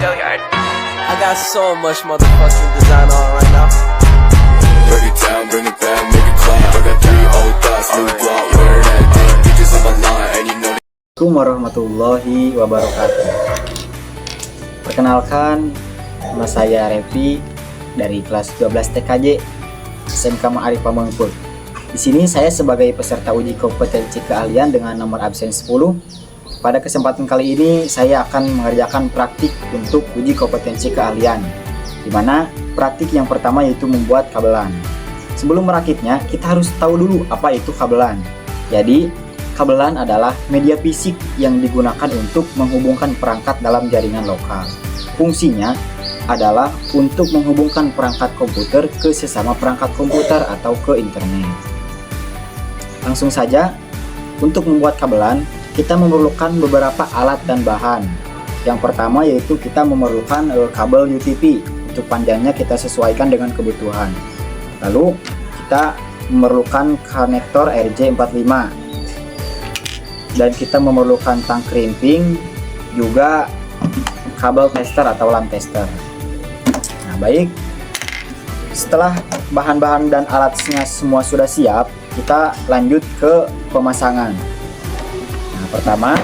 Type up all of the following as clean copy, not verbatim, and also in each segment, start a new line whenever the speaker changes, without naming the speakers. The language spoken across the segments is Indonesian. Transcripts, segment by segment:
I got so much motherfucking design on right now.
Break it down, bring it back, make it clap. I got 3 old thoughts, new block, where that day. Bitches on my line, and you know.
Assalamualaikum warahmatullahi wabarakatuh. Perkenalkan, nama saya Revi dari kelas 12 TKJ SMK Ma'arif Pamengpeuk. Di sini saya sebagai peserta uji kompetensi keahlian dengan nomor absen 10. Pada kesempatan kali ini saya akan mengerjakan praktik untuk uji kompetensi keahlian, di mana praktik yang pertama yaitu membuat kabelan. Sebelum merakitnya, kita harus tahu dulu apa itu kabelan. Jadi, kabelan adalah media fisik yang digunakan untuk menghubungkan perangkat dalam jaringan lokal. Fungsinya adalah untuk menghubungkan perangkat komputer ke sesama perangkat komputer atau ke internet. Langsung saja, untuk membuat kabelan, kita memerlukan beberapa alat dan bahan. Yang pertama yaitu kita memerlukan kabel UTP. Untuk panjangnya kita sesuaikan dengan kebutuhan. Lalu kita memerlukan konektor RJ45. Dan kita memerlukan tang crimping, juga kabel tester atau lamp tester. Nah, baik. Setelah bahan-bahan dan alatnya semua sudah siap, kita lanjut ke pemasangan. Nah, pertama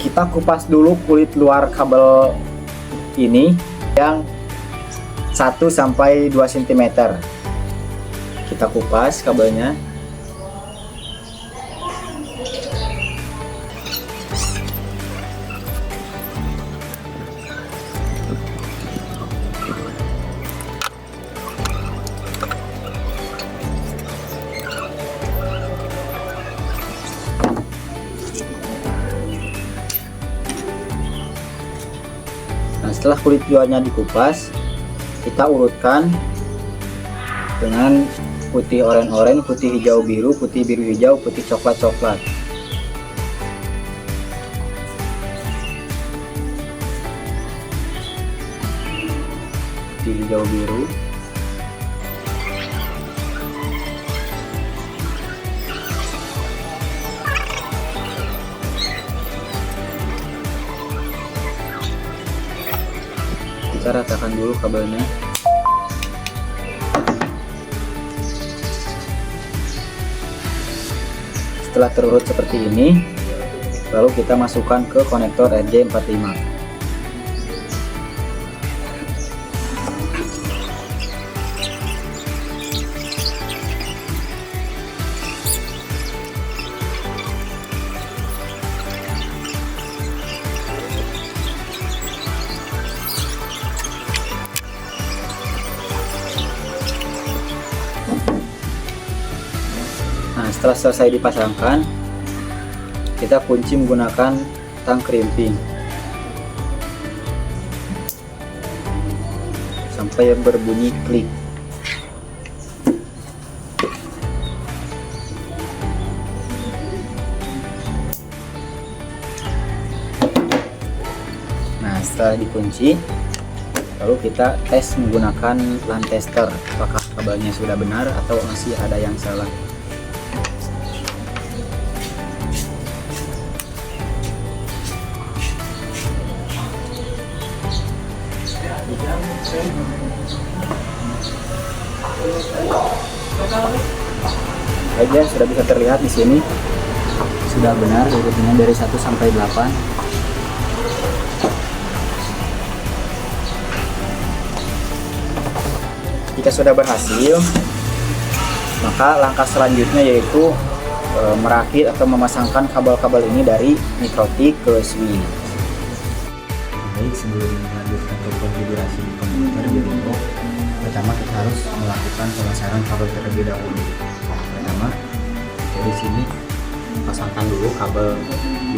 kita kupas dulu kulit luar kabel ini yang 1 sampai 2 cm. Kita kupas kabelnya. Nah, setelah kulit luarnya dikupas, kita urutkan dengan putih oranye, putih hijau biru, putih biru hijau, putih coklat. Putih hijau biru. Kita ratakan dulu kabelnya. Setelah terurut seperti ini, lalu kita masukkan ke konektor RJ45. Nah, setelah selesai dipasangkan, kita kunci menggunakan tang crimping sampai berbunyi klik. Nah, setelah dikunci, lalu kita tes menggunakan lamp tester, apakah kabelnya sudah benar atau masih ada yang salah. Aja sudah bisa terlihat di sini sudah benar urutannya dari 1 sampai 8. Jika sudah berhasil, maka langkah selanjutnya yaitu merakit atau memasangkan kabel-kabel ini dari mikrotik ke switch. Baik, sebelum melanjutkan ke konfigurasi komputer di remote, pertama kita harus melakukan pemasangan kabel terlebih dahulu. Pertama, dari sini pasangkan dulu kabel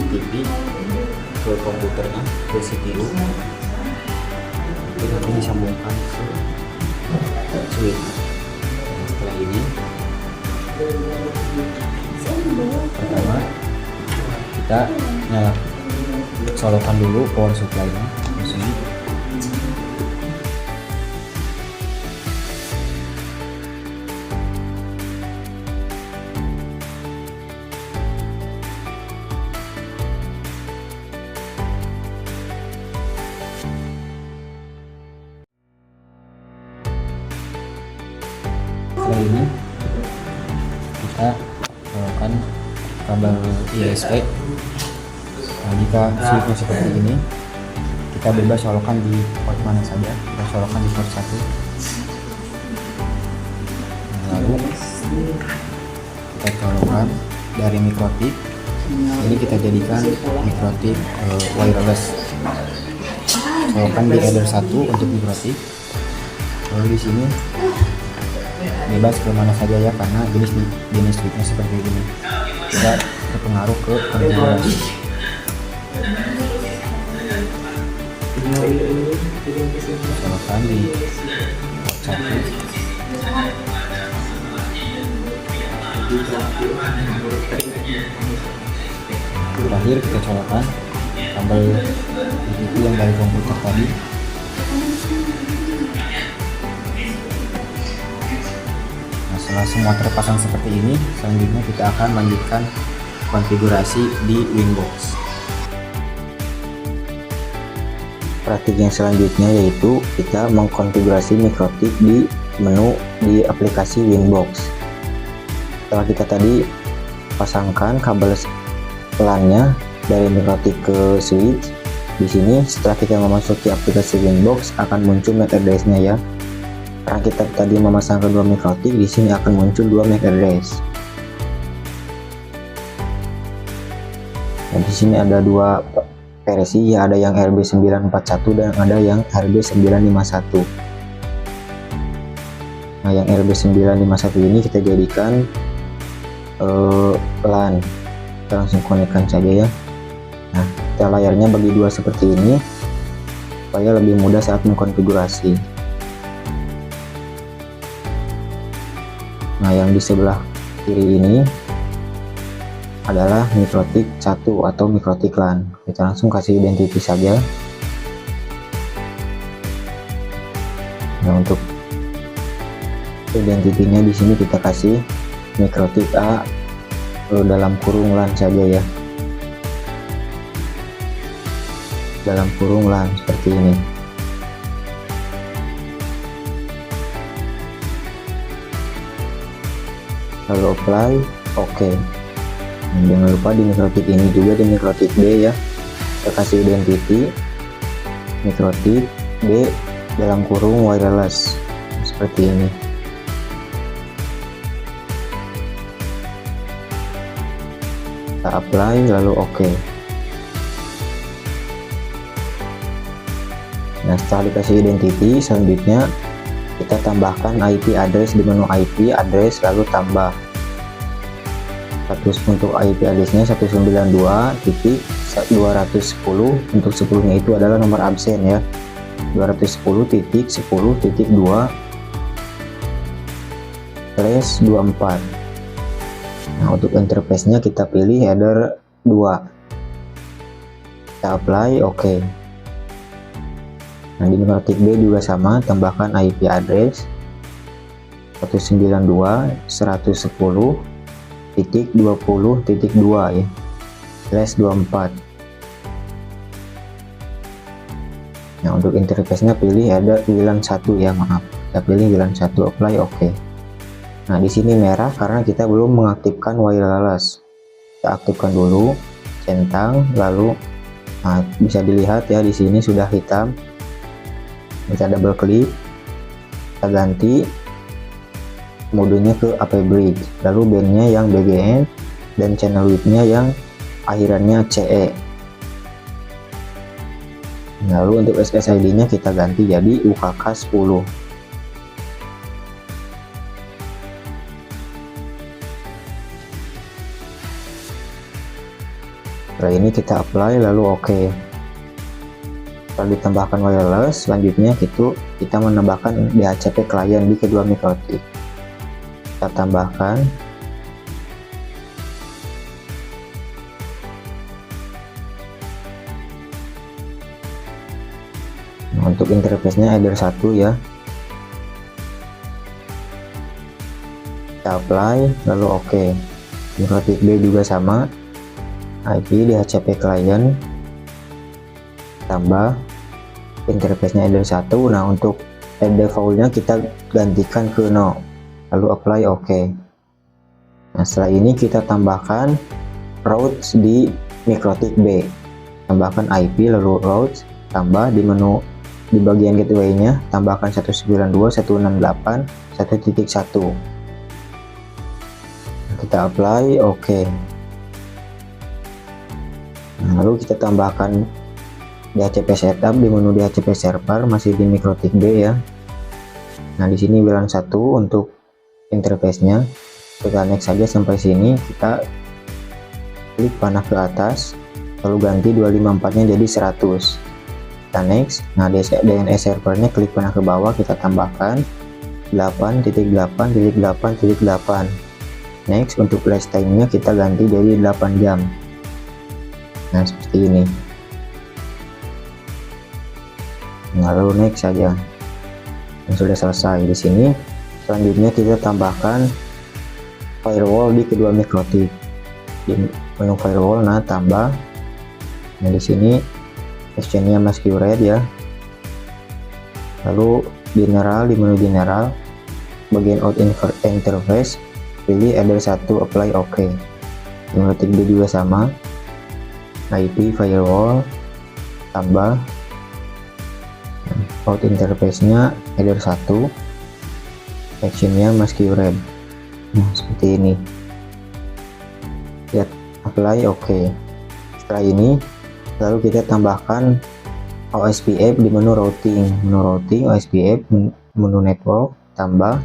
UTP ke komputernya, ke CPU. Nanti disambungkan ke switch. Setelah ini, pertama kita solokan dulu power supply-nya di sini. Setelah ini kita colokan kabel ISP. Nah, jika switchnya seperti ini, kita bebas colokan di port mana saja. Kita colokan di port 1. Nah, lalu kita colokan dari mikrotik. Ini kita jadikan mikrotik wireless. Colokan di header 1 untuk mikrotik. Lalu di sini bebas ke mana saja ya, karena jenis switchnya seperti ini tidak berpengaruh ke konfigurasi. Colokan di port 1. Terakhir kita colokan kabel VGA yang dari komputer tadi. Nah, setelah semua terpasang seperti ini, selanjutnya kita akan lanjutkan konfigurasi di Winbox. Praktik yang selanjutnya yaitu kita mengkonfigurasi mikrotik di menu di aplikasi Winbox. Setelah kita tadi pasangkan kabel LAN-nya dari mikrotik ke switch, di sini setelah kita memasuki aplikasi Winbox akan muncul MAC address-nya ya. Karena kita tadi memasang kedua mikrotik, di sini akan muncul 2 MAC address. Dan di sini ada 2 versi ya, ada yang RB941 dan ada yang RB951. Nah, yang RB951 ini kita jadikan LAN. Kita langsung konekkan saja ya. Nah, kita layarnya bagi 2 seperti ini supaya lebih mudah saat mengkonfigurasi. Nah, yang di sebelah kiri ini adalah mikrotik 1 atau mikrotik LAN. Kita langsung kasih identity saja. Nah, untuk identitinya di sini kita kasih mikrotik A dalam kurung LAN saja ya, dalam kurung LAN seperti ini. Lalu apply, oke. Jangan lupa di mikrotik ini juga, di mikrotik B ya, kita kasih identity mikrotik B dalam kurung wireless seperti ini. Kita apply lalu oke. Nah, setelah dikasih identity, selanjutnya kita tambahkan IP address di menu IP address, lalu tambah status untuk IP addressnya 192.210. Untuk 10-nya itu adalah nomor absen ya, 210.10.2/24. Nah, untuk interface-nya kita pilih header 2. Kita apply, oke. Nah, di mikrotik B juga sama, tambahkan IP address 192.110.20.2 ya, /24. Nah, untuk interface-nya pilih header WLAN 1 ya, maaf. Kita pilih WLAN 1, apply, oke. Nah, di sini merah karena kita belum mengaktifkan wireless. Kita aktifkan dulu, centang, lalu nah, bisa dilihat ya di sini sudah hitam. Kita double klik, kita ganti modenya ke AP Bridge, lalu bandnya yang BGN dan channel width-nya yang akhirannya CE. Lalu untuk SSID-nya kita ganti jadi UKK 10. Setelah ini kita apply lalu oke. Setelah ditambahkan wireless, selanjutnya kita menambahkan DHCP client di kedua mikrotik. Kita tambahkan. Nah, untuk interface-nya header 1 ya. Kita apply lalu oke. Mikrotik B juga sama, IP DHCP client, tambah interface-nya header 1. Nah, untuk header default-nya kita gantikan ke 0. lalu apply OK. Nah, setelah ini kita tambahkan routes di mikrotik B. Tambahkan IP lalu routes, tambah di menu di bagian gateway-nya tambahkan 192.168.1.1. Kita apply OK. Nah, lalu kita tambahkan DHCP setup di menu DHCP server, masih di mikrotik B ya. Nah, di sini VLAN 1 untuk interface-nya. Kita next saja sampai sini, kita klik panah ke atas lalu ganti 254-nya jadi 100. Kita next. Nah, DNS servernya klik panah ke bawah, kita tambahkan 8.8.8.8. Next, untuk flash time-nya kita ganti jadi 8 jam. Nah, seperti ini. Lalu next saja. Dan sudah selesai. Di sini selanjutnya kita tambahkan firewall di kedua mikrotik. Di menu firewall, nah tambah. Nah, di sini exchange-nya masquerade ya. Lalu general, di menu general bagian out interface pilih ada 1 apply OK. Di mikrotik B juga sama, IP firewall tambah out interface-nya header 1, action-nya masquerade. Nah, seperti ini. Lihat, apply OK. Setelah ini lalu kita tambahkan OSPF di menu routing. Menu routing OSPF, menu network tambah.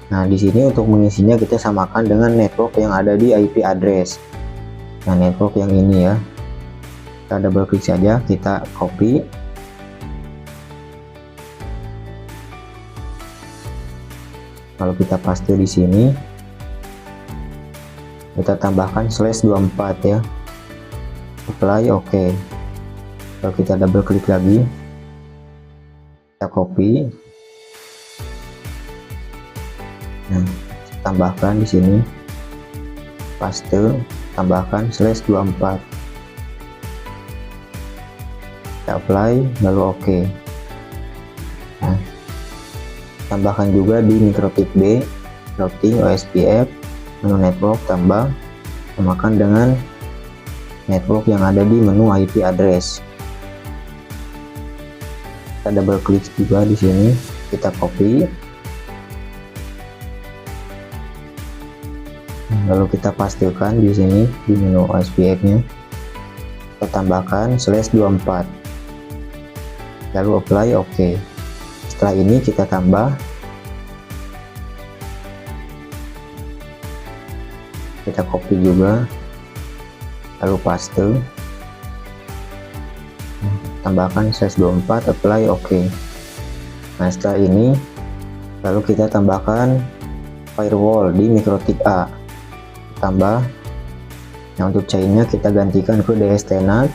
Nah, di sini untuk mengisinya kita samakan dengan network yang ada di IP address. Nah, network yang ini ya. Kita double klik saja, kita copy. Kalau kita paste di sini, kita tambahkan /24 ya. Apply OK. Kalau kita double klik lagi, kita copy. Nah, tambahkan di sini, paste, tambahkan /24. Kita apply lalu OK. Nah, tambahkan juga di mikrotik B, routing OSPF, menu network tambah, samakan dengan network yang ada di menu IP address. Kita double klik juga di sini, kita copy, lalu kita pastikan di sini di menu OSPF-nya, kita tambahkan /24, lalu apply OK. Setelah ini kita tambah, kita copy juga, lalu paste, tambahkan /24, apply OK. Nah, setelah ini lalu kita tambahkan firewall di mikrotik A, tambah. Nah, untuk chainnya kita gantikan ke DST-NAT,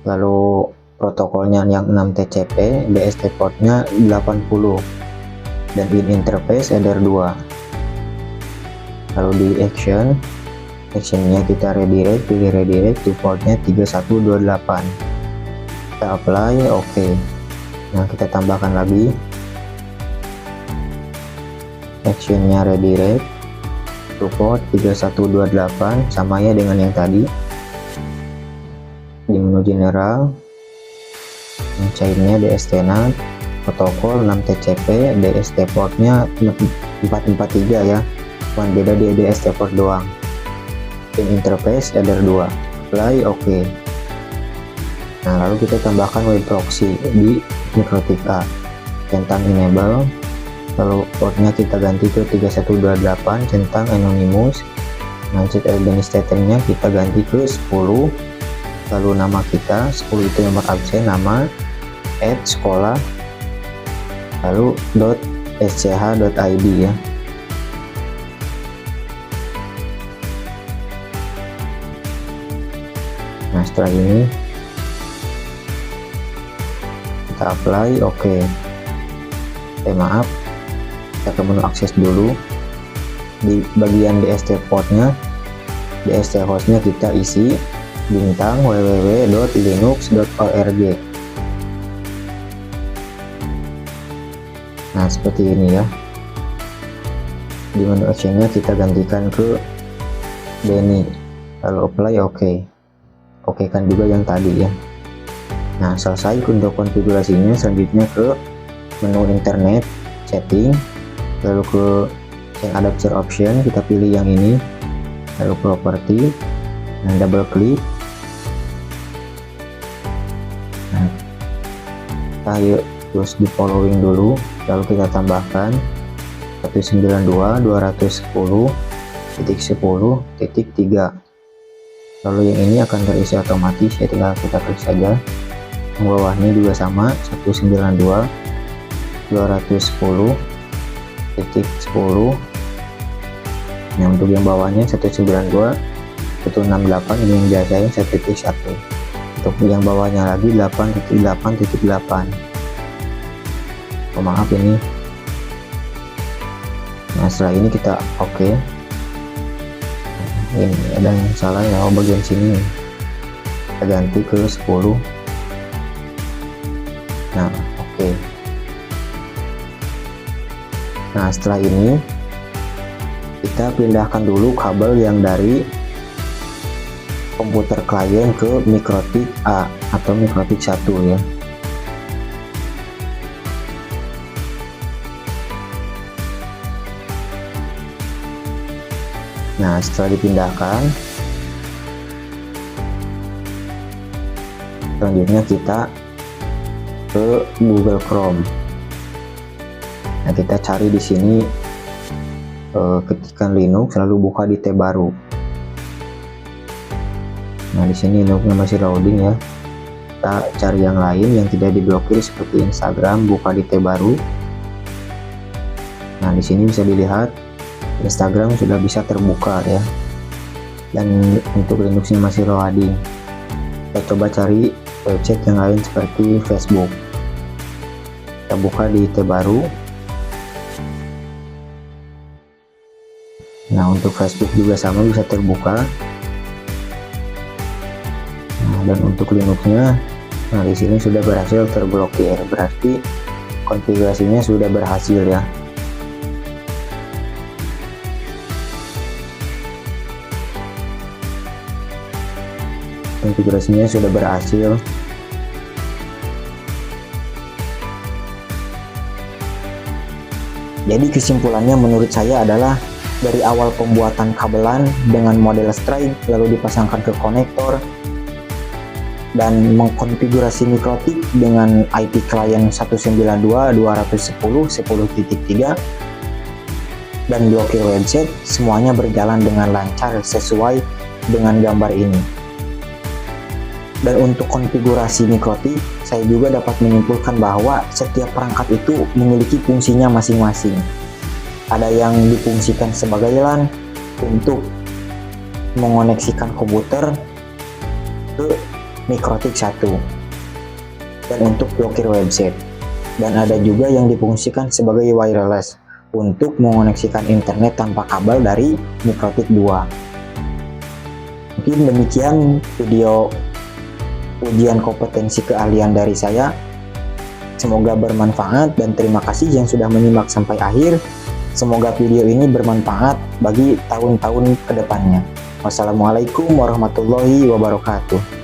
lalu protokolnya yang 6 TCP, DST portnya 80, dan in interface header 2. Lalu di actionnya kita redirect, pilih redirect to portnya 3128. Kita apply OK. Nah, kita tambahkan lagi actionnya redirect to port 3128, sama ya dengan yang tadi. Di menu general, chainnya DST-NAT, protokol 6 TCP, DST portnya 443 ya, cuman beda di DST port doang. In interface header 2, apply OK. Nah, lalu kita tambahkan web proxy di mikrotik A, centang enable, lalu portnya kita ganti ke 3128, centang anonymous. Nah, set administratornya kita ganti ke 10, lalu nama kita 10 itu nomor absen, nama, @sekolah, lalu .sch.id ya. Nah, setelah ini kita apply OK. Maaf, kita ke menu akses dulu. Di bagian DST portnya, DST hostnya kita isi bintang www.linux.org. Nah, seperti ini ya. Di menu actionnya kita gantikan ke Benny, lalu apply. Oke kan juga yang tadi ya. Nah, selesai untuk konfigurasinya. Selanjutnya ke menu internet, setting, lalu ke yang adapter option, kita pilih yang ini, lalu property, dan double klik. Nah, kita yuk terus di following dulu, lalu kita tambahkan 192.210.10.3. lalu yang ini akan terisi otomatis ya, tinggal kita klik saja. Yang bawahnya juga sama, 192.210.10. Nah, untuk yang bawahnya 192.168, ini yang biasanya 1.1. Untuk yang bawahnya lagi 8.8.8. Oh, maaf ini. Nah, setelah ini kita oke. Ini ada yang salah ya, bagian sini kita ganti ke 10. Nah, oke. Nah, setelah ini kita pindahkan dulu kabel yang dari komputer klien ke Mikrotik A atau Mikrotik 1 ya. Nah, setelah dipindahkan, selanjutnya kita ke Google Chrome. Nah, kita cari di sini, ketikkan Linux lalu buka di tab baru. Nah, di sini Linuxnya masih loading ya. Kita cari yang lain yang tidak diblokir seperti Instagram, buka di tab baru. Nah, di sini bisa dilihat Instagram sudah bisa terbuka ya, dan untuk Linuxnya masih loading. Kita coba cari website yang lain seperti Facebook. Kita buka di tab baru. Nah, untuk Facebook juga sama, bisa terbuka. Nah, dan untuk Linuxnya, nah di sini sudah berhasil terblokir, berarti konfigurasinya sudah berhasil ya. Konfigurasinya sudah berhasil. Jadi kesimpulannya menurut saya adalah dari awal pembuatan kabelan dengan model strike, lalu dipasangkan ke konektor dan mengkonfigurasi Mikrotik dengan IP klien 192.210.10.3 dan blokir website, semuanya berjalan dengan lancar sesuai dengan gambar ini. Dan untuk konfigurasi Mikrotik, saya juga dapat menyimpulkan bahwa setiap perangkat itu memiliki fungsinya masing-masing. Ada yang difungsikan sebagai LAN untuk mengoneksikan komputer ke Mikrotik 1 dan untuk blokir website. Dan ada juga yang difungsikan sebagai wireless untuk mengoneksikan internet tanpa kabel dari Mikrotik 2. Mungkin demikian video ujian kompetensi keahlian dari saya. Semoga bermanfaat dan terima kasih yang sudah menyimak sampai akhir. Semoga video ini bermanfaat bagi tahun-tahun kedepannya. Wassalamualaikum warahmatullahi wabarakatuh.